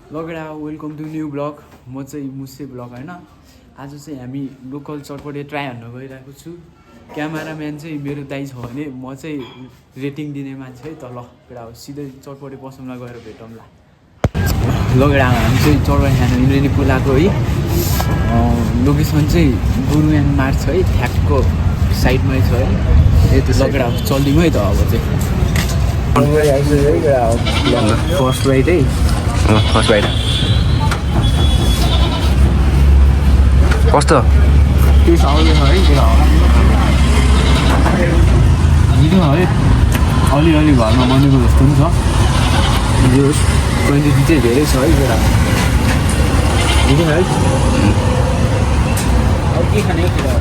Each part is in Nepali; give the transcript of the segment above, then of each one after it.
लगेडा वेलकम टु न्यू ब्लग। म चाहिँ मुसे ब्लग होइन। आज चाहिँ हामी लोकल चटपटे ट्राई हान्न गइरहेको छु। क्यामेराम्यान चाहिँ मेरो दाइ छ भने म चाहिँ रेटिङ दिने मान्छे है। त ल केटा हो सिधै चटपटे पसलमा गएर भेटौँला। लगेडा हामी चाहिँ चटपटे खानु इन्द्रेणी पुल आएको है। लोकेसन चाहिँ गुरुयाङ मार्ग छ है, ठ्याक्क साइडमै छ है। लगेडा चल्दिउँ है त अब चाहिँ फर्स्ट राइड है। फर्स्ट बाइट कस्तो टेस्ट आउँदैछ है केटा हो। मिठो है, अलिअलि घरमा बनेको जस्तो पनि छ। यो क्वान्टिटी चाहिँ धेरै छ है केटा। मिठो है। अब के खाने हो केटा?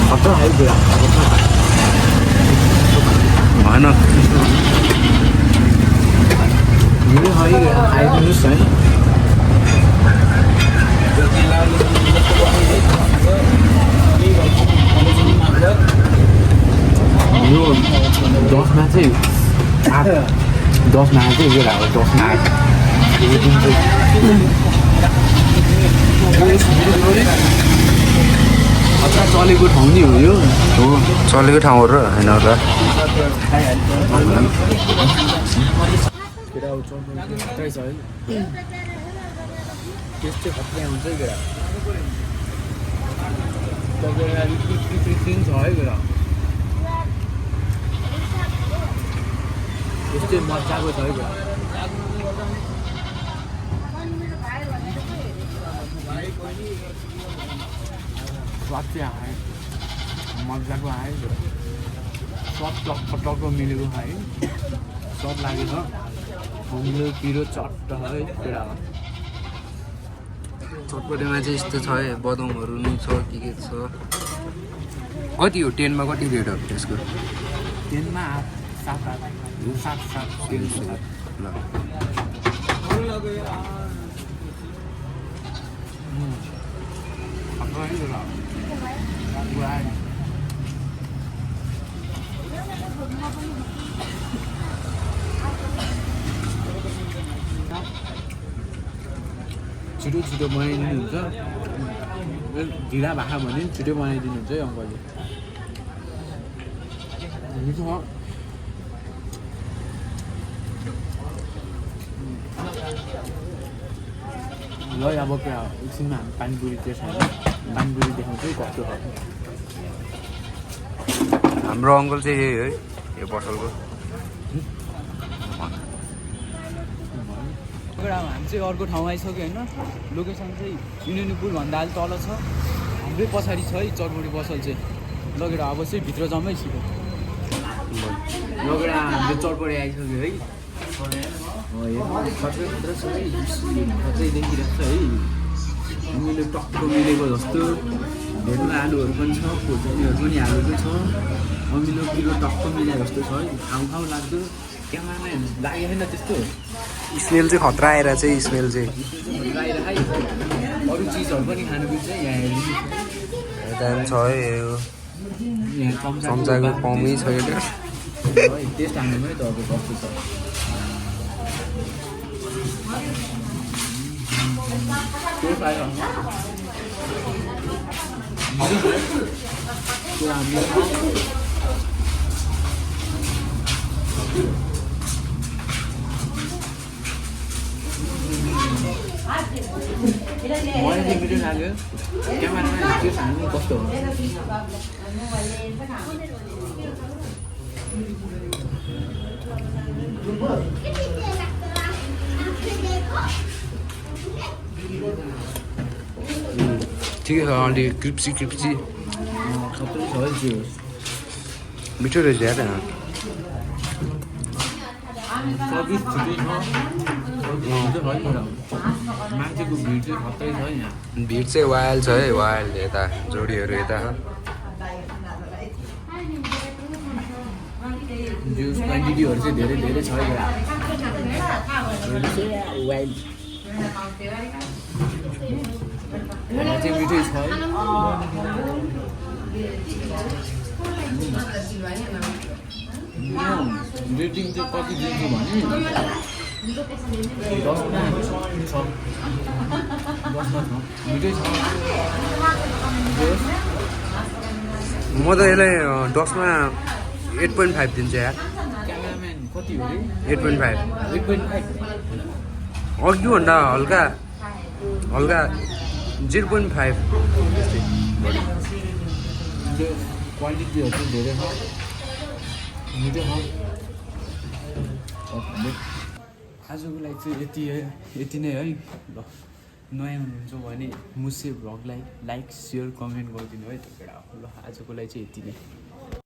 खतरा है केटा। भएन मिठो है केटा, आइदिनुहोस् है। यो 10मा चाहिँ 8, 10मा चाहिँ यो हो, 10मा 8 हप्ता चलेको ठाउँ नि हो यो। हो चलेको ठाउँ र होइन होला। केटा खत्रै छ है। टेस्ट चाहिँ खत्रै आउँछ है केटा। तपाईँलाई फिफ्टिन छ है केटा। यस्तै मजाको छ है केटा। स्वाद चाहिँ आयो, मजाको आयो केटा। सब टक्क मिलेको खायो, सब लागेको छ। अमिलो पिरो चट्ट है केटा। चटपटेमा चाहिँ यस्तो छ है, बदामहरू नि छ के छ। कति हो 10मा कति रेट हो त्यसको? 10मा 7 ल छिटो बनाइदिनुहुन्छ। ढिला भाखा भने पनि छिटो बनाइदिनुहुन्छ है अङ्कलले। मिठो छ। ल अब क्या एकछिनमा हामी पानीपुरी टेस्ट खान्छ। पानीपुरी देखाउँछु कस्तो छ। हाम्रो अङ्कल चाहिँ यही है, यो पसलको। हामी चाहिँ अर्को ठाउँ आइसक्यो होइन। लोकेसन चाहिँ इन्द्रेणी पुलभन्दा अलि तल छ। हाम्रै पछाडि छ है चटपटे पसल चाहिँ। लगेर अब चाहिँ भित्र जाउँ है सिधै। लगेर हामीले चटपटे आइसक्यो है। खत्रै छ है, खत्रै देखिरहेको छ है। मिलेको टक्क मिलेको जस्तो। भेटमा आलुहरू पनि छ, खोर्सानीहरू पनि हालेको छ। अमिलो पिरो टक्क मिले जस्तो छ है। खाउँ लाग्दो। क्यामेरामा लागेको छैन त्यस्तो। स्मेल चाहिँ खतरा आएर चाहिँ स्मेल चाहिँ अरू चिजहरू पनि खानु मिल्छ यहाँ हेर्नु। यता पनि छ है यो यहाँ चम्चाको कमै छ यो। टेस्ट हान्नुमा है त अब कस्तो छ। मलाई चाहिँ मिठो लाग्यो। क्यामेरामा त्यो खानु कस्तो हो? ठिकै छ, अलि क्रिप्सी सबै छ है त्यो। मिठो रहेछ यार। सर्भिस ठिकै छ। मान्छेको भिड चाहिँ खत्रै छ यहाँ। भिड चाहिँ वायल छ है, वायल यता जोडीहरू यता छ। जुस क्वान्टिटीहरू चाहिँ धेरै छ है। वाइल्ड चाहिँ मिठै छ है। रेटिङ चाहिँ कति दिन्छु भने म त यसलाई 10मा 8.5 दिन्छु यार। क्यामेराम्यान कति हो 8.5 8.5 अघिभन्दा हल्का हल्का 0.5 क्वान्टिटीहरू चाहिँ धेरै छ मिठो छ आजको लागि चाहिँ यति नै है ल नयाँ हुनुहुन्छ भने मुसे भ्लगलाई लाइक सेयर कमेन्ट गरिदिनु है तपाईँलाई ल आजको लागि चाहिँ यति नै